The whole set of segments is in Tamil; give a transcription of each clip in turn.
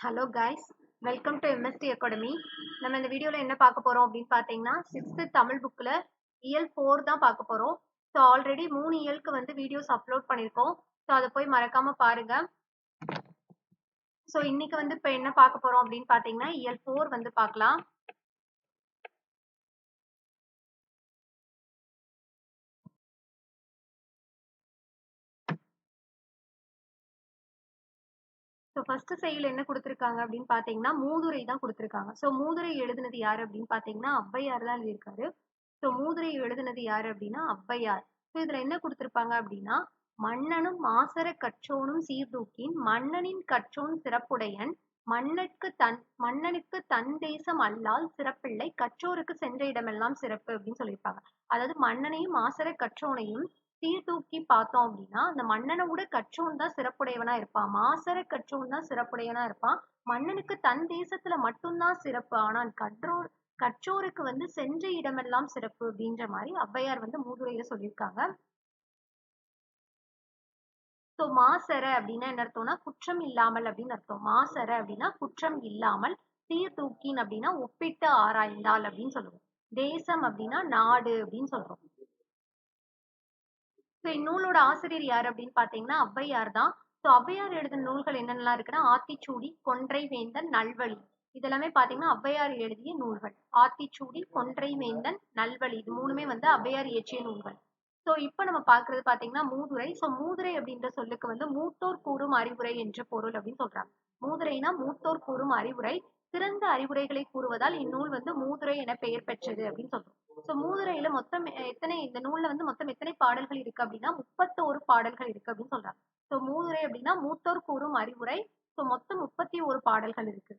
Hello guys, welcome to MST academy. நம்ம இந்த வீடியோவில் என்ன பார்க்க போகிறோம் அப்படின்னு பார்த்தீங்கன்னா, 6th தமிழ் புக்கில் இயல் 4 தான் பார்க்க போகிறோம். ஸோ ஆல்ரெடி 3 இயலுக்கு வந்து வீடியோஸ் அப்லோட் பண்ணியிருக்கோம். ஸோ அதை போய் மறக்காமல் பாருங்கள். ஸோ இன்னைக்கு வந்து இப்போ என்ன பார்க்க போகிறோம் அப்படின்னு பார்த்தீங்கன்னா, இயல் 4 வந்து பார்க்கலாம். ஸோ ஃபர்ஸ்ட் செய்யுள் என்ன கொடுத்துருக்காங்க அப்படின்னு பார்த்தீங்கன்னா, மூதுரை தான் கொடுத்துருக்காங்க. ஸோ மூதுரை எழுதுனது யார் அப்படின்னு பார்த்தீங்கன்னா, ஔவையார் தான் எழுதியிருக்காரு. ஸோ மூதுரை எழுதுனது யாரு அப்படின்னா ஔவையார். ஸோ இதுல என்ன கொடுத்திருப்பாங்க அப்படின்னா, மன்னனும் மாசற கற்றோனும் சீர்தூக்கின் மன்னனின் கற்றோன் சிறப்புடையன் மன்னனுக்கு தன் தேசம் அல்லால் சிறப்பில்லை கற்றோருக்கு சென்ற இடமெல்லாம் சிறப்பு அப்படின்னு சொல்லியிருப்பாங்க. அதாவது மன்னனையும் மாசற கற்றோனையும் சீர்தூக்கி பார்த்தோம் அப்படின்னா, அந்த மன்னனை விட கற்றோன் தான் சிறப்புடையவனா இருப்பான். மாசற கற்றோன் தான் சிறப்புடையவனா இருப்பான். மன்னனுக்கு தன் தேசத்துல மட்டும்தான் சிறப்பு. ஆனால் கற்றோருக்கு வந்து சென்ற இடமெல்லாம் சிறப்பு அப்படின்ற மாதிரி ஔவையார் வந்து மூதுரையில சொல்லியிருக்காங்க. ஸோ மாசற அப்படின்னா என்ன அர்த்தம்னா குற்றம் இல்லாமல் அப்படின்னு அர்த்தம். மாசற அப்படின்னா குற்றம் இல்லாமல், சீர்தூக்கின் அப்படின்னா ஒப்பிட்டு ஆராய்ந்தால் அப்படின்னு சொல்லுவோம். தேசம் அப்படின்னா நாடு அப்படின்னு சொல்றோம். ஸோ இந்நூலோட ஆசிரியர் யார் அப்படின்னு பார்த்தீங்கன்னா ஔவையார் தான். ஸோ ஔவையார் எழுதின நூல்கள் என்னென்னலாம் இருக்குன்னா, ஆத்திச்சூடி, கொன்றை வேந்தன், நல்வழி. இதெல்லாமே பார்த்தீங்கன்னா ஔவையார் எழுதிய நூல்கள். ஆத்திச்சூடி, கொன்றை வேந்தன், நல்வழி இது மூணுமே வந்து ஔவையார் இயற்றிய நூல்கள். ஸோ இப்போ நம்ம பார்க்கறது பார்த்தீங்கன்னா மூதுரை. ஸோ மூதுரை அப்படின்ற சொல்லுக்கு வந்து மூத்தோர் கூறும் அறிவுரை என்று பொருள் அப்படின்னு சொல்றாங்க. மூதுரைனா மூத்தோர் கூறும் அறிவுரை. சிறந்த அறிவுரைகளை கூறுவதால் இந்நூல் வந்து மூதுரை என பெயர் பெற்றது அப்படின்னு சொல்றோம். ஸோ மூதுரையில மொத்தம் இந்த நூல்ல வந்து மொத்தம் எத்தனை பாடல்கள் இருக்கு அப்படின்னா 31 பாடல்கள் இருக்கு அப்படின்னு சொல்றாங்க. ஸோ மூதுரை அப்படின்னா மூத்தோர் கூறும் அறிவுரை. ஸோ மொத்தம் 31 பாடல்கள் இருக்கு.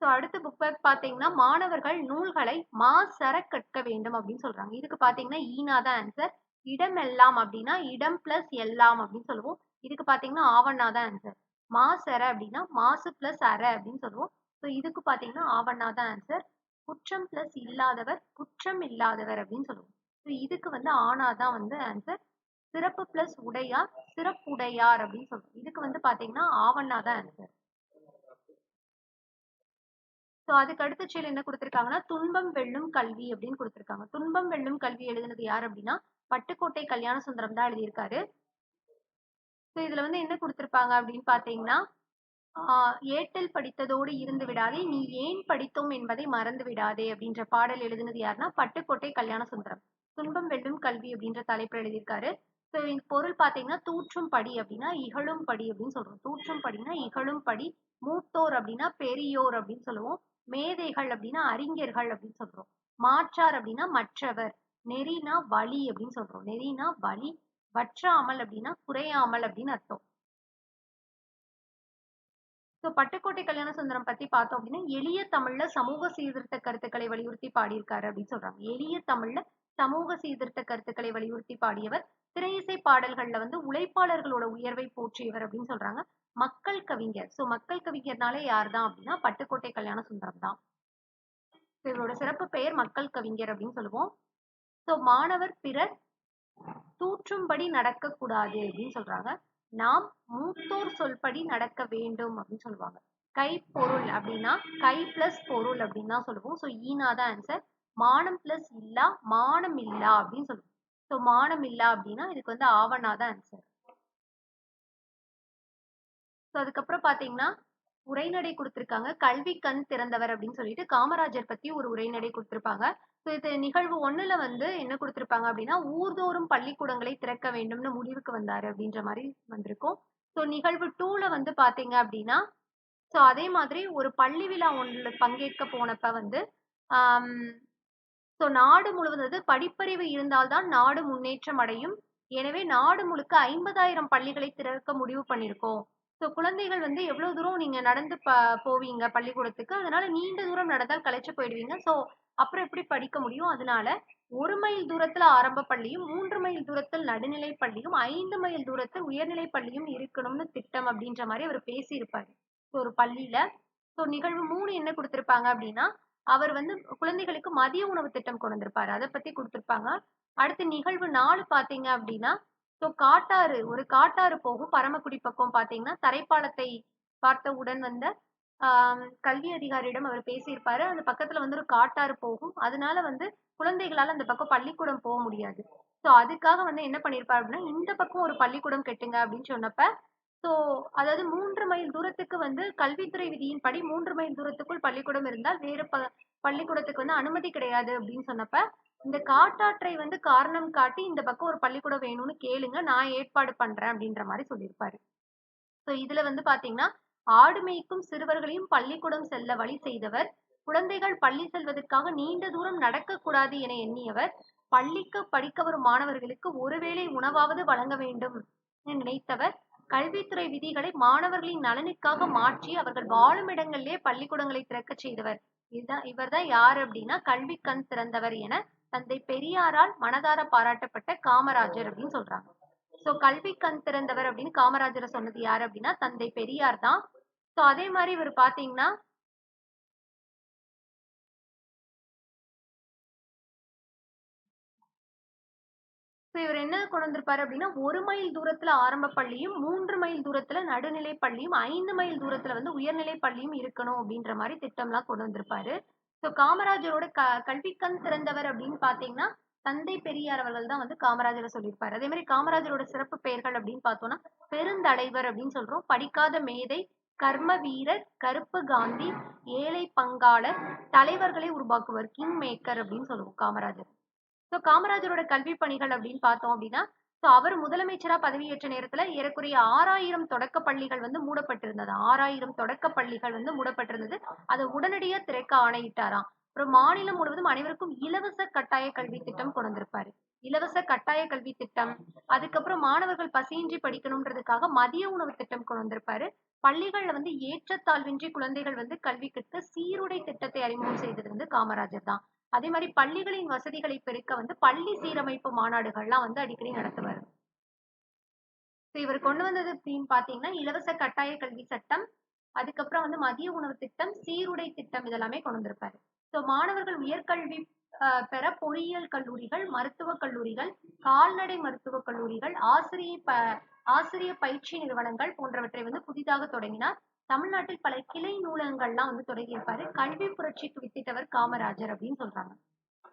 ஸோ அடுத்த புக் பேக் பார்த்தீங்கன்னா, மாணவர்கள் நூல்களை மாசற கற்க வேண்டும் அப்படின்னு சொல்றாங்க. இதுக்கு பார்த்தீங்கன்னா ஈனா தான் ஆன்சர். இடமெல்லாம் அப்படின்னா இடம் பிளஸ் எல்லாம் அப்படின்னு சொல்லுவோம். இதுக்கு பார்த்தீங்கன்னா ஆவண்ணா தான் ஆன்சர். மாசற அப்படின்னா மாசு பிளஸ் அற அப்படின்னு சொல்லுவோம். ஸோ இதுக்கு பார்த்தீங்கன்னா ஆவண்ணா தான் ஆன்சர். குற்றம் பிளஸ் இல்லாதவர் குற்றம் இல்லாதவர் அப்படின்னு சொல்லுவோம். ஸோ இதுக்கு வந்து ஆனா தான் வந்து ஆன்சர். சிறப்பு பிளஸ் உடையார் சிறப்புடையார் அப்படின்னு சொல்லுவோம். இதுக்கு வந்து பார்த்தீங்கன்னா ஆவண்ணா தான் ஆன்சர். ஸோ அதுக்கு அடுத்த செயல் என்ன கொடுத்திருக்காங்கன்னா, துன்பம் வெல்லும் கல்வி அப்படின்னு கொடுத்திருக்காங்க. துன்பம் வெல்லும் கல்வி எழுதினது யார் அப்படின்னா, பட்டுக்கோட்டை கல்யாண சுந்தரம் தான் எழுதியிருக்காரு. ஸோ இதுல வந்து என்ன கொடுத்திருப்பாங்க அப்படின்னு பார்த்தீங்கன்னா, ஏட்டில் படித்ததோடு இருந்து விடாதே நீ ஏன் படித்தோம் என்பதை மறந்து விடாதே அப்படின்ற பாடல் எழுதினது யாருன்னா பட்டுக்கோட்டை கல்யாண சுந்தரம். துன்பம் வெல்லும் கல்வி அப்படின்ற தலைப்பு எழுதியிருக்காரு. ஸோ இந்த பொருள் பார்த்தீங்கன்னா தூற்றும் படி அப்படின்னா இகழும் படி அப்படின்னு சொல்றோம். தூற்றும் படினா இகழும் படி. மூத்தோர் அப்படின்னா பெரியோர் அப்படின்னு சொல்லுவோம். மேதைகள் அப்படின்னா அறிஞர்கள் அப்படின்னு சொல்றோம். மாற்றார் அப்படின்னா மற்றவர். நெறினா வழி அப்படின்னு சொல்றோம். நெறினா வழி. வற்றாமல் அப்படின்னா குறையாமல் அப்படின்னு அர்த்தம். ஸோ பட்டுக்கோட்டை கல்யாண சுந்தரம் பத்தி பார்த்தோம் அப்படின்னா, எளிய தமிழ்ல சமூக சீர்திருத்த கருத்துக்களை வலியுறுத்தி பாடியிருக்காரு அப்படின்னு சொல்றாங்க. எளிய தமிழ்ல சமூக சீர்திருத்த கருத்துக்களை வலியுறுத்தி பாடியவர். திரையிசை பாடல்கள்ல வந்து உழைப்பாளர்களோட உயர்வை போற்றியவர் அப்படின்னு சொல்றாங்க. மக்கள் கவிஞர். ஸோ மக்கள் கவிஞர்னாலே யார் தான் அப்படின்னா பட்டுக்கோட்டை கல்யாண சுந்தரம் தான். இவரோட சிறப்பு பெயர் மக்கள் கவிஞர் அப்படின்னு சொல்லுவோம். ஸோ மாணவர் பிறர் தூற்றும்படி நடக்கக்கூடாது அப்படின்னு சொல்றாங்க. நாம் மூத்தோர் சொல்படி நடக்க வேண்டும் அப்படின்னு சொல்லுவாங்க. கைப்பொருள் அப்படின்னா கை பிளஸ் பொருள் அப்படின்னு தான் சொல்லுவோம். ஸோ ஈனா தான் ஆன்சர். மானம் பிளஸ் இல்லா மானம் இல்லா அப்படின்னு சொல்லுவோம். ஸோ மானம் இல்லா அப்படின்னா இதுக்கு வந்து ஆவணா தான் ஆன்சர். ஸோ அதுக்கப்புறம் பார்த்தீங்கன்னா உரைநடை கொடுத்திருக்காங்க. கல்வி கண் திறந்தவர் அப்படின்னு சொல்லிட்டு காமராஜர் பத்தி ஒரு உரைநடை கொடுத்திருப்பாங்க. ஸோ இது நிகழ்வு 1ல வந்து என்ன கொடுத்திருப்பாங்க அப்படின்னா, ஊர்தோறும் பள்ளிக்கூடங்களை திறக்க வேண்டும்னு முடிவுக்கு வந்தாரு அப்படின்ற மாதிரி வந்திருக்கும். ஸோ நிகழ்வு 2ல வந்து பார்த்தீங்க அப்படின்னா, ஸோ அதே மாதிரி ஒரு பள்ளி விழா ஒன்றுல பங்கேற்க போனப்ப வந்து, ஆம் ஸோ நாடு முழுவதும் படிப்பறிவு இருந்தால்தான் நாடு முன்னேற்றம் அடையும். எனவே நாடு முழுக்க 50,000 பள்ளிகளை திறக்க முடிவு பண்ணியிருக்கோம். ஸோ குழந்தைகள் வந்து எவ்வளவு தூரம் நீங்க நடந்து போவீங்க பள்ளிக்கூடத்துக்கு. அதனால நீண்ட தூரம் நடந்தால் களைச்சு போயிடுவீங்க. ஸோ அப்புறம் எப்படி படிக்க முடியும்? அதனால 1 மைல் தூரத்துல ஆரம்ப பள்ளியும், 3 மைல் தூரத்தில் நடுநிலை பள்ளியும், 5 மைல் தூரத்தில் உயர்நிலை பள்ளியும் இருக்கணும்னு திட்டம் அப்படின்ற மாதிரி அவர் பேசியிருப்பாரு. ஸோ ஒரு பள்ளியில. ஸோ நிகழ்வு 3 என்ன குடுத்திருப்பாங்க அப்படின்னா, அவர் வந்து குழந்தைகளுக்கு மதிய உணவு திட்டம் கொண்டு வந்திருப்பாரு. அத பத்தி குடுத்திருப்பாங்க. அடுத்து நிகழ்வு 4 பார்த்தீங்க அப்படின்னா, ஸோ ஒரு காட்டாறு போகும் பரமக்குடி பக்கம் பார்த்தீங்கன்னா, தரைப்பாலத்தை பார்த்தவுடன் வந்த கல்வி அதிகாரியிடம் அவர் பேசியிருப்பாரு. அந்த பக்கத்துல வந்து ஒரு காட்டாறு போகும். அதனால வந்து குழந்தைகளால அந்த பக்கம் பள்ளிக்கூடம் போ முடியாது. ஸோ அதுக்காக வந்து என்ன பண்ணியிருப்பார் அப்படின்னா, இந்த பக்கம் ஒரு பள்ளிக்கூடம் கட்டுங்க அப்படின்னு சொன்னப்ப, ஸோ அதாவது 3 மைல் தூரத்துக்கு வந்து கல்வித்துறை விதியின்படி 3 மைல் தூரத்துக்குள் பள்ளிக்கூடம் இருந்தால் வேறு பள்ளிக்கூடத்துக்கு வந்து அனுமதி கிடையாது அப்படின்னு சொன்னப்ப, இந்த காட்டாற்றை வந்து காரணம் காட்டி இந்த பக்கம் ஒரு பள்ளிக்கூடம் வேணும்னு கேளுங்க. நான் ஏற்பாடு பண்றேன் அப்படின்ற மாரி சொல்லியிருப்பாரு. ஸோ இதுல வந்து பாத்தீங்கன்னா, ஆடு மேய்க்கும் சிறுவர்களையும் பள்ளிக்கூடம் செல்ல வழி செய்தவர், குழந்தைகள் பள்ளி செல்வதற்காக நீண்ட தூரம் நடக்கக்கூடாது என எண்ணியவர், பள்ளிக்கு படிக்க வரும் மாணவர்களுக்கு ஒருவேளை உணவாவது வழங்க வேண்டும் என நினைத்தவர், கல்வித்துறை விதிகளை மாணவர்களின் நலனுக்காக மாற்றி அவர்கள் வாழும் இடங்களிலே பள்ளிக்கூடங்களை திறக்கச் செய்தவர். இவர்தான் யாரு அப்படின்னா, கல்வி கண் திறந்தவர் என தந்தை பெரியாரால் மனதார பாராட்டப்பட்ட காமராஜர் அப்படின்னு சொல்றாங்க. சோ கல்வி கண் திறந்தவர் அப்படின்னு காமராஜரை சொன்னது யாரு அப்படின்னா தந்தை பெரியார் தான். சோ அதே மாதிரி இவர் பாத்தீங்கன்னா இவர் என்ன கொண்டு வந்திருப்பாரு அப்படின்னா 1 மைல் தூரத்துல ஆரம்ப பள்ளியும் 3 மைல் தூரத்துல நடுநிலை பள்ளியும் 5 மைல் தூரத்துல வந்து உயர்நிலை பள்ளியும் இருக்கணும் அப்படின்ற மாதிரி திட்டம்லாம் கொண்டு வந்திருப்பாரு. சோ காமராஜரோட கல்வி கண் திறந்தவர் அப்படின்னு பாத்தீங்கன்னா தந்தை பெரியார் அவர்கள் தான் வந்து காமராஜரை சொல்லியிருப்பாரு. அதே மாதிரி காமராஜரோட சிறப்பு பெயர்கள் அப்படின்னு பார்த்தோம்னா பெருந்தலைவர் அப்படின்னு சொல்றோம், படிக்காத மேதை, கர்ம வீரர், கருப்பு காந்தி, ஏழை பங்காளர், தலைவர்களை உருவாக்குவர், கிங் மேக்கர் அப்படின்னு சொல்லுவோம் காமராஜர். சோ காமராஜரோட கல்வி பணிகள் அப்படின்னு பார்த்தோம் அப்படின்னா, சோ அவர் முதலமைச்சரா பதவியேற்ற நேரத்துல ஏறக்குறைய 6000 தொடக்க பள்ளிகள் வந்து மூடப்பட்டிருந்தது. 6000 தொடக்க பள்ளிகள் வந்து மூடப்பட்டிருந்தது. அதை உடனடியா திறக்க ஆணையிட்டாராம். அப்புறம் மாநிலம் முழுவதும் அனைவருக்கும் இலவச கட்டாய கல்வி திட்டம் கொண்டு வந்திருப்பாரு. இலவச கட்டாய கல்வி திட்டம், அதுக்கப்புறம் மாணவர்கள் பசியின்றி படிக்கணும்ன்றதுக்காக மதிய உணவு திட்டம் கொண்டு வந்திருப்பாரு. பள்ளிகள்ல வந்து ஏற்றத்தாழ்வின்றி குழந்தைகள் வந்து கல்வி கற்க சீருடை திட்டத்தை அறிமுகம் செய்தது வந்து காமராஜர் தான். அதே மாதிரி பள்ளிகளின் வசதிகளை பெருக்க வந்து பள்ளி சீரமைப்பு மாநாடுகள்லாம் வந்து அடிக்கடி நடத்துவாரு. இவர் கொண்டு வந்தது அப்படின்னு பாத்தீங்கன்னா இலவச கட்டாய கல்வி சட்டம், அதுக்கப்புறம் வந்து மதிய உணவு திட்டம், சீருடை திட்டம் இதெல்லாமே கொண்டு வந்திருப்பாரு. ஸோ மாணவர்கள் உயர்கல்வி பெற பொறியியல் கல்லூரிகள், மருத்துவக் கல்லூரிகள், கால்நடை மருத்துவக் கல்லூரிகள், ஆசிரிய பயிற்சி நிறுவனங்கள் போன்றவற்றை வந்து புதிதாக தொடங்கினார். தமிழ்நாட்டில் பல கிளை நூலகங்கள்லாம் வந்து தொடங்கியிருப்பாரு. கல்வி புரட்சிக்கு வித்திட்டவர் காமராஜர் அப்படின்னு சொல்றாங்க.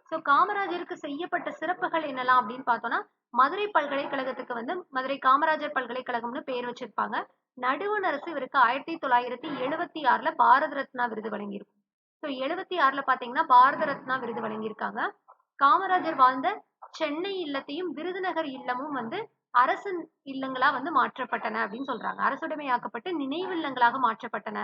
சோ காமராஜருக்கு செய்யப்பட்ட சிறப்புகள் என்னலாம் அப்படின்னு பார்த்தோம்னா, மதுரை பல்கலைக்கழகத்துக்கு வந்து மதுரை காமராஜர் பல்கலைக்கழகம்னு பேர் வச்சிருப்பாங்க. நடுவண் அரசு இவருக்கு 1976ல பாரத ரத்னா விருது வழங்கியிருக்கும். சோ 76ல பாத்தீங்கன்னா பாரத ரத்னா விருது வழங்கியிருக்காங்க. காமராஜர் வாழ்ந்த சென்னை இல்லத்தையும் விருதுநகர் இல்லமும் வந்து அரசு இல்லங்களா வந்து மாற்றப்பட்டன அப்படின்னு சொல்றாங்க. அரசுடைமையாக்கப்பட்டு நினைவு இல்லங்களாக மாற்றப்பட்டன.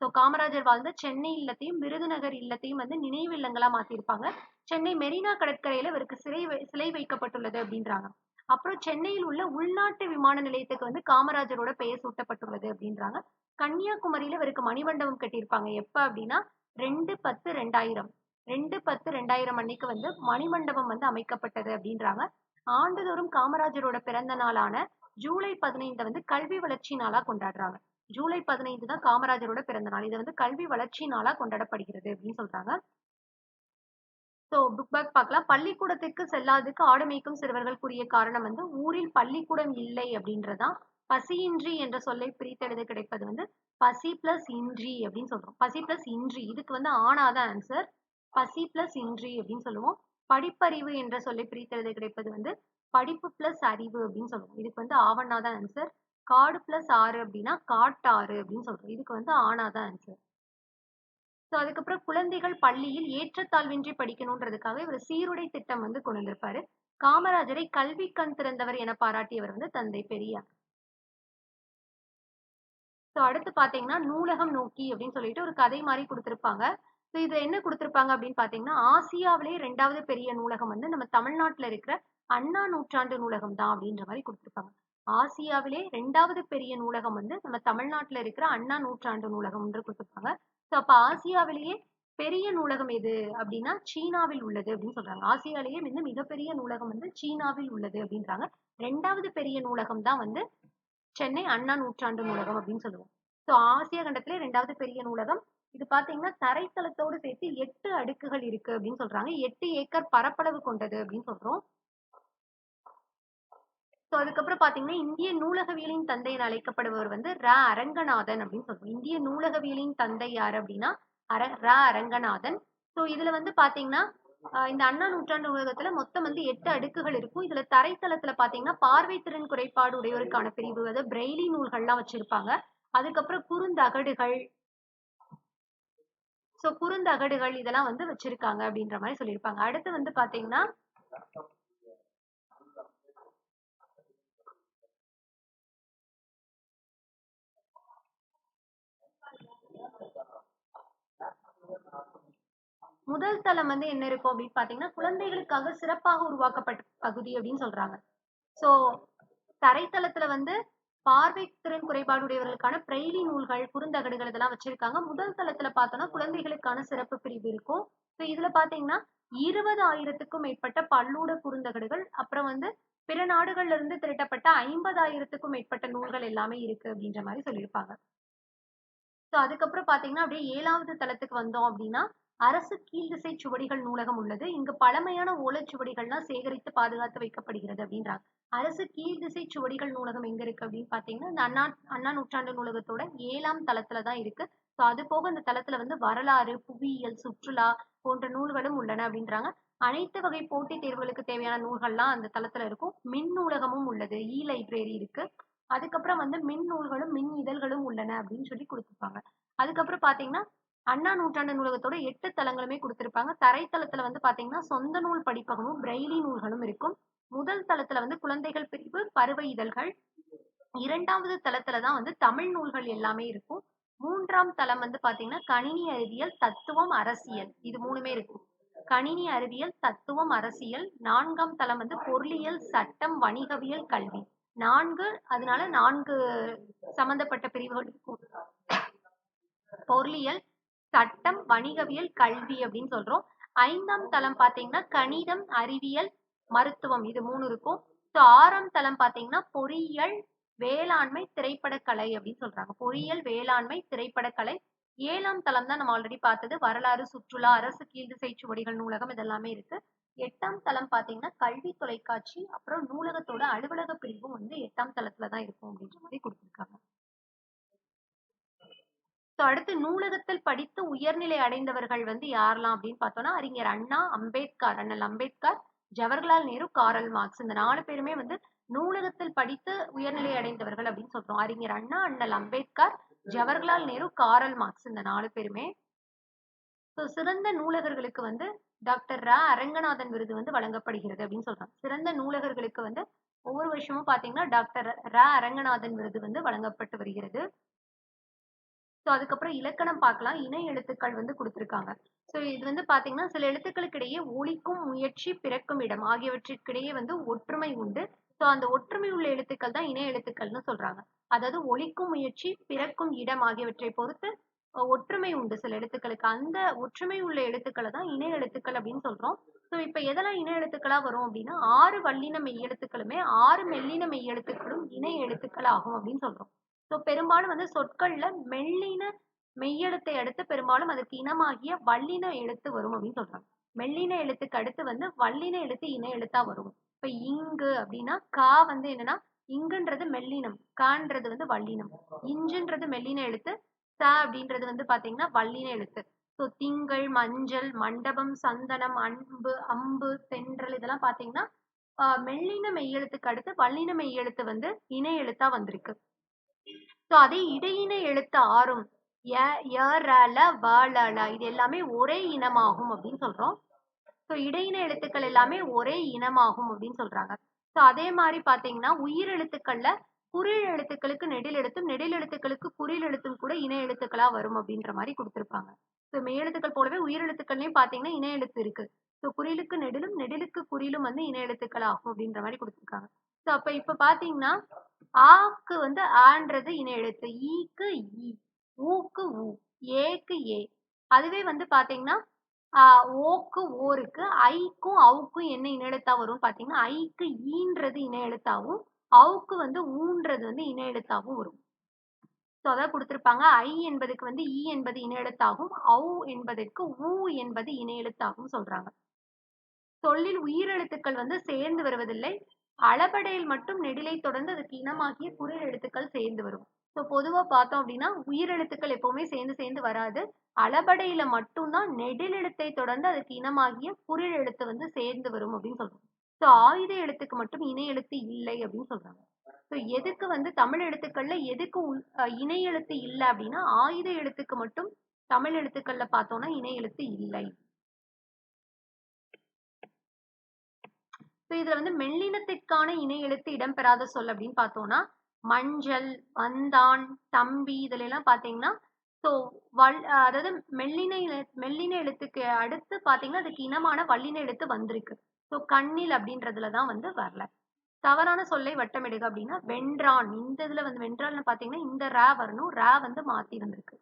சோ காமராஜர் வாழ்ந்த சென்னை இல்லத்தையும் விருதுநகர் இல்லத்தையும் வந்து நினைவு இல்லங்களா மாத்திருப்பாங்க. சென்னை மெரினா கடற்கரையில இவருக்கு சிலை வைக்கப்பட்டுள்ளது அப்படின்றாங்க. அப்புறம் சென்னையில் உள்ள உள்நாட்டு விமான நிலையத்துக்கு வந்து காமராஜரோட பெயர் சூட்டப்பட்டுள்ளது அப்படின்றாங்க. கன்னியாகுமரியில இவருக்கு மணிமண்டபம் கட்டியிருப்பாங்க. எப்ப அப்படின்னா 2/10/2000 2/10/2000 அன்னைக்கு வந்து மணிமண்டபம் வந்து அமைக்கப்பட்டது அப்படின்றாங்க. ஆண்டுதோறும் காமராஜரோட பிறந்த நாளான ஜூலை 15 வந்து கல்வி வளர்ச்சி நாளா கொண்டாடுறாங்க. ஜூலை 15 தான் காமராஜரோட பிறந்த நாள். இது வந்து கல்வி வளர்ச்சி நாளா கொண்டாடப்படுகிறது அப்படின்னு சொல்றாங்க. சோ புக் பேக் பார்க்கலாம். பள்ளிக்கூடத்துக்கு செல்லாததுக்கு ஆடு மேய்க்கும் சிறுவர்கள் கூறிய காரணம் வந்து ஊரில் பள்ளிக்கூடம் இல்லை அப்படின்றதுதான். பசியின்றி என்ற சொல்லை பிரித்தெழுத கிடைப்பது வந்து பசி பிளஸ் இன்றி அப்படின்னு சொல்றோம். பசி பிளஸ் இன்றி இதுக்கு வந்து ஆனாதான் ஆன்சர். பசி பிளஸ் இன்றி அப்படின்னு சொல்லுவோம். படிப்பறிவு என்ற சொல்லை பிரித்தெழுத கிடைப்பது வந்து படிப்பு பிளஸ் அறிவு அப்படின்னு சொல்லுவோம். இதுக்கு வந்து ஆவண்ணாதான் ஆன்சர். காடு பிளஸ் ஆறு அப்படின்னா காட்டாறு அப்படின்னு சொல்றோம். இதுக்கு வந்து ஆனாதான் ஆன்சர். சோ அதுக்கப்புறம் குழந்தைகள் பள்ளியில் ஏற்றத்தாழ்வின்றி படிக்கணுன்றதுக்காக இவர் சீருடை திட்டம் வந்து கொண்டு வந்திருப்பாரு. காமராஜரை கல்வி கண் திறந்தவர் என பாராட்டியவர் வந்து தந்தை பெரியார். சோ அடுத்து பாத்தீங்கன்னா நூலகம் நோக்கி அப்படின்னு சொல்லிட்டு ஒரு கதை மாதிரி கொடுத்திருப்பாங்க. சோ இது என்ன கொடுத்திருப்பாங்க அப்படின்னு பாத்தீங்கன்னா ஆசியாவிலேயே 2வது பெரிய நூலகம் வந்து நம்ம தமிழ்நாட்டுல இருக்கிற அண்ணா நூற்றாண்டு நூலகம் தான் அப்படின்ற மாதிரி கொடுத்திருப்பாங்க. ஆசியாவிலே 2வது பெரிய நூலகம் வந்து நம்ம தமிழ்நாட்டுல இருக்கிற அண்ணா நூற்றாண்டு நூலகம் என்று கொடுத்திருப்பாங்க. சோ அப்ப ஆசியாவிலேயே பெரிய நூலகம் எது அப்படின்னா சீனாவில் உள்ளது அப்படின்னு சொல்றாங்க. ஆசியாலேயே வந்து மிகப்பெரிய நூலகம் வந்து சீனாவில் உள்ளது அப்படின்றாங்க. 2வது பெரிய நூலகம் தான் வந்து சென்னை அண்ணா நூற்றாண்டு நூலகம் அப்படின்னு சொல்லுவோம். சோ ஆசியா கண்டத்திலே 2வது பெரிய நூலகம். இது பாத்தீங்கன்னா தரைத்தளத்தோடு சேர்த்து 8 அடுக்குகள் இருக்கு அப்படின்னு சொல்றாங்க. 8 ஏக்கர் பரப்பளவு கொண்டது அப்படின்னு சொல்றோம். ஸோ அதுக்கப்புறம் பார்த்தீங்கன்னா, இந்திய நூலகவியலின் தந்தை என அழைக்கப்படுபவர் வந்து அரங்கநாதன் அப்படின்னு சொல்றோம். இந்திய நூலகவியலின் தந்தை யாரு அப்படின்னா, அரங்கநாதன். ஸோ இதுல வந்து பார்த்தீங்கன்னா, இந்த அண்ணா நூற்றாண்டு நூலகத்துல மொத்தம் வந்து 8 அடுக்குகள் இருக்கும். இதுல தரைத்தளத்துல பார்த்தீங்கன்னா, பார்வைத்திறன் குறைபாடு உடையோருக்கான பிரிவு, அதாவது பிரெய்லி நூல்கள்லாம் வச்சிருப்பாங்க. அதுக்கப்புறம் குறுந்தகடுகள், ஸோ குறுந்தகடுகள் இதெல்லாம் வந்து வச்சிருக்காங்க அப்படின்ற மாரி சொல்லியிருப்பாங்க. அடுத்து வந்து பார்த்தீங்கன்னா, முதல் தளம் வந்து என்ன இருக்கும் அப்படின்னு பார்த்தீங்கன்னா, குழந்தைகளுக்காக சிறப்பாக உருவாக்கப்பட்ட பகுதி அப்படின்னு சொல்றாங்க. ஸோ தரைத்தளத்துல வந்து பார்வை திறன் குறைபாடுடையவர்களுக்கான பிரெய்லி நூல்கள், குறுந்தகடுகள் இதெல்லாம் வச்சிருக்காங்க. முதல் தளத்துல பார்த்தோம்னா, குழந்தைகளுக்கான சிறப்பு பிரிவு இருக்கும். ஸோ இதுல பார்த்தீங்கன்னா, 20,000க்கும் மேற்பட்ட பல்லூட குறுந்தகடுகள், அப்புறம் வந்து பிற நாடுகள்ல இருந்து திரட்டப்பட்ட 50,000க்கும் மேற்பட்ட நூல்கள் எல்லாமே இருக்கு அப்படின்ற மாரி சொல்லியிருப்பாங்க. ஸோ அதுக்கப்புறம் பார்த்தீங்கன்னா, அப்படியே 7வது தளத்துக்கு வந்தோம் அப்படின்னா, அரசு கீழ்திசை சுவடிகள் நூலகம் உள்ளது. இங்கு பழமையான ஓலைச்சுவடிகள்லாம் சேகரித்து பாதுகாத்து வைக்கப்படுகிறது அப்படின்றாங்க. அரசு கீழ்திசை சுவடிகள் நூலகம் எங்க இருக்கு அப்படின்னு பார்த்தீங்கன்னா, இந்த அண்ணா அண்ணா நூற்றாண்டு நூலகத்தோட 7ஆம் தளத்துல தான் இருக்கு. ஸோ அது போக இந்த தளத்துல வந்து வரலாறு, புவியியல், சுற்றுலா போன்ற நூல்களும் உள்ளன அப்படின்றாங்க. அனைத்து வகை போட்டித் தேர்வுகளுக்கு தேவையான நூல்கள்லாம் அந்த தளத்துல இருக்கும். மின் நூலகமும் உள்ளது. லைப்ரரி இருக்கு. அதுக்கப்புறம் வந்து மின் நூல்களும், மின் இதழ்களும் உள்ளன அப்படின்னு சொல்லி குடுத்திருப்பாங்க. அதுக்கப்புறம் பார்த்தீங்கன்னா, அண்ணா நூற்றாண்டு நூலகத்தோட 8 தளங்களுமே குடுத்திருப்பாங்க. தரைத்தளத்துல வந்து பார்த்தீங்கன்னா, சொந்த நூல் படிப்பகமும், பிரெய்லி நூல்களும் இருக்கும். முதல் தளத்துல வந்து குழந்தைகள் பிரிவு, பருவ இதழ்கள். 2வது தளத்துல தான் வந்து தமிழ் நூல்கள் எல்லாமே இருக்கும். 3ஆம் தளம் வந்து பார்த்தீங்கன்னா, கணினி அறிவியல், தத்துவம், அரசியல். இது 3மே இருக்கும். கணினி அறிவியல், தத்துவம், அரசியல். 4ஆம் தளம் வந்து பொருளியல், சட்டம், வணிகவியல், கல்வி. 4 அதனால 4 சம்பந்தப்பட்ட பிரிவுகள் இருக்கும். பொருளியல், சட்டம், வணிகவியல், கல்வி அப்படின்னு சொல்றோம். 5ஆம் தளம் பார்த்தீங்கன்னா, கணிதம், அறிவியல், மருத்துவம் இது 3 இருக்கும். ஸோ 6ஆம் தளம் பார்த்தீங்கன்னா, பொறியியல், வேளாண்மை, திரைப்படக்கலை அப்படின்னு சொல்றாங்க. பொறியியல், வேளாண்மை, திரைப்படக்கலை. 7ஆம் தளம் தான் நம்ம ஆல்ரெடி பார்த்தது. வரலாறு, சுற்றுலா, அரசு கீழ்திசை சுவடிகள் நூலகம் இதெல்லாமே இருக்கு. 8ஆம் தளம் பார்த்தீங்கன்னா, கல்வி தொலைக்காட்சி, அப்புறம் நூலகத்தோட அலுவலக பிரிவும் வந்து 8ஆம் தளத்துல தான் இருக்கும் அப்படின்ற மாதிரி குடுத்திருக்காங்க. ஸோ அடுத்து நூலகத்தில் படித்து உயர்நிலை அடைந்தவர்கள் வந்து யாரெல்லாம் அப்படின்னு பார்த்தோம்னா, அறிஞர் அண்ணா, அம்பேத்கர், அண்ணல் அம்பேத்கர், ஜவஹர்லால் நேரு, காரல் மார்க்ஸ் இந்த 4 பேருமே வந்து நூலகத்தில் படித்து உயர்நிலை அடைந்தவர்கள் அப்படின்னு சொல்றோம். அறிஞர் அண்ணா, அண்ணல் அம்பேத்கர், ஜவஹர்லால் நேரு, காரல் மார்க்ஸ் இந்த 4 பேருமே. ஸோ சிறந்த நூலகர்களுக்கு வந்து டாக்டர் அரங்கநாதன் விருது வந்து வழங்கப்படுகிறது அப்படின்னு சொல்றாங்க. சிறந்த நூலகர்களுக்கு வந்து ஒவ்வொரு வருஷமும் பார்த்தீங்கன்னா, டாக்டர் அரங்கநாதன் விருது வந்து வழங்கப்பட்டு வருகிறது. ஸோ அதுக்கப்புறம் இலக்கணம் பார்க்கலாம். இணை எழுத்துக்கள் வந்து குடுத்திருக்காங்க. ஸோ இது வந்து பார்த்தீங்கன்னா, சில எழுத்துக்களுக்கு இடையே ஒலிக்கும் முயற்சி, பிறக்கும் இடம் ஆகியவற்றிற்கிடையே வந்து ஒற்றுமை உண்டு. ஸோ அந்த ஒற்றுமை உள்ள எழுத்துக்கள் தான் இணை எழுத்துக்கள்னு சொல்றாங்க. அதாவது ஒலிக்கும் முயற்சி, பிறக்கும் இடம் ஆகியவற்றை பொறுத்து ஒற்றுமை உண்டு சில எழுத்துக்களுக்கு. அந்த ஒற்றுமை உள்ள எழுத்துக்கள தான் இணை எழுத்துக்கள் அப்படின்னு சொல்றோம். ஸோ இப்ப எதெல்லாம் இணை எழுத்துக்களா வரும் அப்படின்னா, 6 வல்லின மெய் எழுத்துக்களுமே, 6 மெல்லின மெய் எழுத்துக்களும் இணை எழுத்துக்கள் ஆகும் அப்படின்னு சொல்றோம். ஸோ பெரும்பாலும் வந்து சொற்கள்ல மெல்லின மெய்யெழுத்தை அடுத்து பெரும்பாலும் அதற்கு இனமாகிய வல்லின எழுத்து வரும் அப்படின்னு சொல்றாங்க. மெல்லின எழுத்துக்கு அடுத்து வந்து வல்லின எழுத்து இணை எழுத்தா வரும். இப்ப இங்கு அப்படின்னா கா வந்து என்னன்னா இங்குன்றது மெல்லினம், கான்றது வந்து வல்லினம், இஞ்சுன்றது மெல்லின எழுத்து, ச அப்படின்றது வந்து பாத்தீங்கன்னா வல்லின எழுத்து. ஸோ திங்கள், மஞ்சள், மண்டபம், சந்தனம், அன்பு, அம்பு, தென்றல் இதெல்லாம் பாத்தீங்கன்னா மெல்லின மெய்யெழுத்துக்கு அடுத்து வல்லின மெய்யெழுத்து வந்து இணை எழுத்தா வந்திருக்கு. ஸோ அதே இடையினை எழுத்து ஆறும் இது எல்லாமே ஒரே இனமாகும் அப்படின்னு சொல்றோம். ஸோ இடையின எழுத்துக்கள் எல்லாமே ஒரே இனமாகும் அப்படின்னு சொல்றாங்க. ஸோ அதே மாதிரி பாத்தீங்கன்னா உயிர் எழுத்துக்கள்ல குறில் எழுத்துக்களுக்கு நெடில் எழுத்தும், நெடில் எழுத்துக்களுக்கு குறில் எழுத்தும் கூட இணை எழுத்துக்களா வரும் அப்படின்ற மாதிரி கொடுத்திருப்பாங்க. ஸோ மெய்யெழுத்துக்கள் போலவே உயிர் எழுத்துக்கள்லயும் பாத்தீங்கன்னா இணை எழுத்து இருக்கு. ஸோ குறிலுக்கு நெடிலும், நெடிலுக்கு குறிலும் வந்து இணை எழுத்துக்கள் ஆகும் அப்படின்ற மாதிரி கொடுத்திருக்காங்க. ஸோ அப்ப இப்ப பாத்தீங்கன்னா ஆக்கு வந்து ஆன்றது இணை எழுத்து, ஈக்கு ஈ, ஊக்கு ஊ, ஏக்கு ஏ. அதுவே வந்து பாத்தீங்கன்னா ஓக்கு ஓ இருக்கு. ஐக்கும் அவுக்கும் என்ன இணை எழுத்தா வரும் பாத்தீங்கன்னா, ஐக்கு ஈன்றது இணை எழுத்தாவும், அவுக்கு வந்து ஊன்றது வந்து இணை எழுத்தாவும் வரும். ஸோ அதான் குடுத்திருப்பாங்க. ஐ என்பதுக்கு வந்து ஈ என்பது இணை எழுத்தாகும். என்பதற்கு ஊ என்பது இணை எழுத்தாகும் சொல்றாங்க. சொல்லில் உயிரெழுத்துக்கள் வந்து சேர்ந்து வருவதில்லை. அளபடையில் மட்டும் நெடிலை தொடர்ந்து அதுக்கு இனமாகிய குறில் எழுத்துக்கள் சேர்ந்து வரும். ஸோ பொதுவா பார்த்தோம் அப்படின்னா உயிரெழுத்துக்கள் எப்பவுமே சேர்ந்து வராது. அளபடையில மட்டும்தான் நெடில் எழுத்தை தொடர்ந்து அதுக்கு இனமாகிய குறில் எழுத்து வந்து சேர்ந்து வரும் அப்படின்னு சொல்றோம். ஸோ ஆயுத எழுத்துக்கு மட்டும் இணை எழுத்து இல்லை அப்படின்னு சொல்றாங்க. ஸோ எதுக்கு வந்து தமிழ் எழுத்துக்கள்ல எதுக்கு இணை எழுத்து இல்லை அப்படின்னா ஆயுத எழுத்துக்கு மட்டும் தமிழ் எழுத்துக்கள்ல பார்த்தோம்னா இணை எழுத்து இல்லை. ஸோ இதுல வந்து மெல்லினத்திற்கான இணை எழுத்து இடம்பெறாத சொல் அப்படின்னு பார்த்தோம்னா மஞ்சள், வந்தான், தம்பி இதுல எல்லாம் பாத்தீங்கன்னா ஸோ அதாவது மெல்லின எழுத்துக்கு அடுத்து பாத்தீங்கன்னா அதுக்கு இனமான வல்லின எழுத்து வந்திருக்கு. ஸோ கண்ணில் அப்படின்றதுலதான் வந்து வரல. தவறான சொல்லை வட்டமிடுக அப்படின்னா வென்றான். இந்த இதுல வந்து வென்றான்னு பாத்தீங்கன்னா இந்த ரா வரணும், ரா வந்து மாத்தி வந்திருக்கு.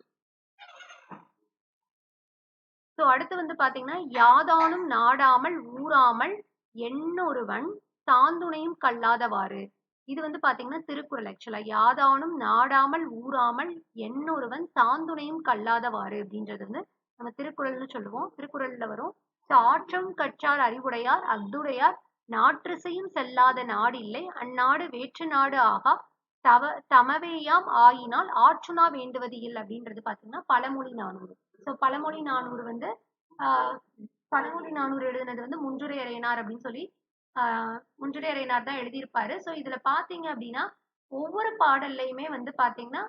ஸோ அடுத்து வந்து பாத்தீங்கன்னா யாதானும் நாடாமல் ஊராமல் எண்ணொருவன் சாந்துணையும் கல்லாதவாறு. இது வந்து பாத்தீங்கன்னா திருக்குறள். ஆக்சுவலா யாதானும் நாடாமல் ஊராமல் எண்ணொருவன் சாந்துணையும் கல்லாதவாறு அப்படின்றது வந்து நம்ம திருக்குறள்னு சொல்லுவோம். திருக்குறள்ல வரும். ஆற்றம் கற்றார் அறிவுடையார் அஃதுடையார் நாற்றிசையும் செல்லாத நாடு இல்லை அந்நாடு வேற்று நாடு ஆகா தமவேயாம் ஆயினால் ஆற்றுணா வேண்டுவது இல்லை அப்படின்றது பாத்தீங்கன்னா பழமொழி 400. ஸோ பழமொழி 400 வந்து பழமொழி 400 எழுதுனது வந்து முன்றுரை அறையினார் அப்படின்னு சொல்லி முன்றுரை அறையினார் தான் எழுதியிருப்பாரு. ஸோ இதுல பாத்தீங்க அப்படின்னா ஒவ்வொரு பாடல்லையுமே வந்து பாத்தீங்கன்னா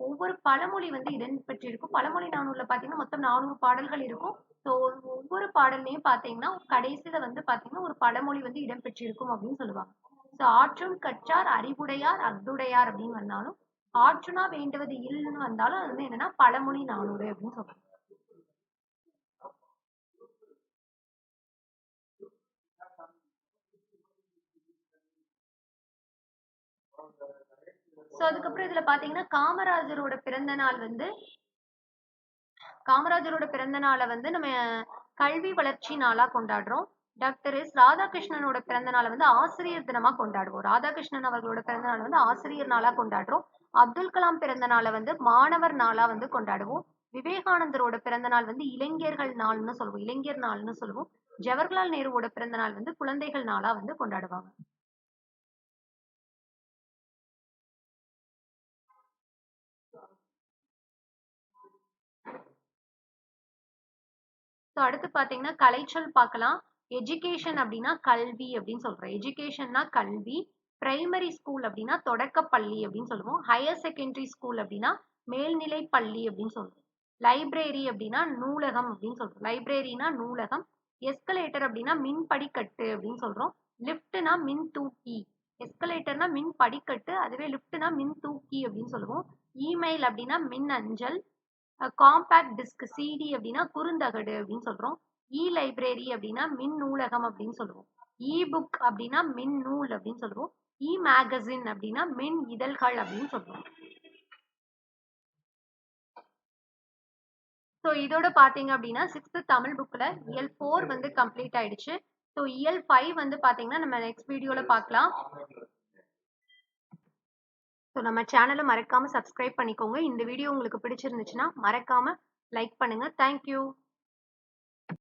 ஒவ்வொரு பழமொழி வந்து இடம்பெற்றிருக்கும். பழமொழி 400ல பாத்தீங்கன்னா மொத்தம் 400 பாடல்கள் இருக்கும். ஸோ ஒவ்வொரு பாடல்லையும் பாத்தீங்கன்னா கடைசியில வந்து பாத்தீங்கன்னா ஒரு பழமொழி வந்து இடம்பெற்றிருக்கும் அப்படின்னு சொல்லுவாங்க. ஸோ ஆற்றும் கற்றார் அறிவுடையார் அஃதுடையார் அப்படின்னு வந்தாலும் ஆற்றுனா வேண்டுவது இல்லைன்னு வந்தாலும் அது வந்து என்னன்னா பழமொழி 400 அப்படின்னு சொல்றாங்க. ஸோ அதுக்கப்புறம் இதுல பாத்தீங்கன்னா காமராஜரோட பிறந்த நாளை வந்து நம்ம கல்வி வளர்ச்சி நாளா கொண்டாடுறோம். டாக்டர் எஸ் ராதாகிருஷ்ணனோட பிறந்த நாளை வந்து ஆசிரியர் தினமா கொண்டாடுவோம். ராதாகிருஷ்ணன் அவர்களோட பிறந்த நாளை வந்து ஆசிரியர் நாளா கொண்டாடுறோம். அப்துல் கலாம் பிறந்த நாளை வந்து மாணவர் நாளா வந்து கொண்டாடுவோம். விவேகானந்தரோட பிறந்த நாள் வந்து இளைஞர்கள் நாள்னு சொல்லுவோம், இளைஞர் நாள்னு சொல்லுவோம். ஜவஹர்லால் நேருவோட பிறந்த நாள் வந்து குழந்தைகள் நாளா வந்து கொண்டாடுவாங்க. ஸோ அடுத்து பாத்தீங்கன்னா கலைச்சொல் பார்க்கலாம். எஜுகேஷன் அப்படின்னா கல்வி அப்படின்னு சொல்றோம். எஜுகேஷன்னா கல்வி. பிரைமரி ஸ்கூல் அப்படின்னா தொடக்கப்பள்ளி அப்படின்னு சொல்லுவோம். ஹையர் செகண்டரி ஸ்கூல் அப்படின்னா மேல்நிலை பள்ளி அப்படின்னு சொல்றோம். லைப்ரரி அப்படின்னா நூலகம் அப்படின்னு சொல்றோம். லைப்ரரினா நூலகம். எஸ்கலேட்டர் அப்படின்னா மின் படிக்கட்டு அப்படின்னு சொல்றோம். லிப்ட்னா மின் தூக்கி. எஸ்கலேட்டர்னா மின் படிக்கட்டு, அதுவே லிப்ட்னா மின் தூக்கி அப்படின்னு சொல்லுவோம். இமெயில் அப்படின்னா மின் அஞ்சல். காம்பேக்ட் டிஸ்க் சிடி அப்படின்னா குறுந்தகடு அப்படின்னு சொல்றோம். இ லைப்ரரி அப்படின்னா மின் நூலகம் அப்படின்னு சொல்லுவோம். இ புக் அப்படின்னா மின் நூல் அப்படின்னு சொல்லுவோம். இ மேகசின் அப்படின்னா மின் இதழ்கள் அப்படின்னு சொல்லுவோம். ஸோ இதோட பாத்தீங்க அப்படின்னா 6th தமிழ் புக்ல இயல் 4 வந்து கம்ப்ளீட் ஆயிடுச்சு. ஸோ இயல் 5 வந்து பாத்தீங்கன்னா நம்ம நெக்ஸ்ட் வீடியோல பார்க்கலாம். ஸோ நம்ம சேனலை மறக்காம சப்ஸ்கிரைப் பண்ணிக்கோங்க. இந்த வீடியோ உங்களுக்கு பிடிச்சிருந்துச்சுன்னா மறக்காம லைக் பண்ணுங்க. தேங்க்யூ.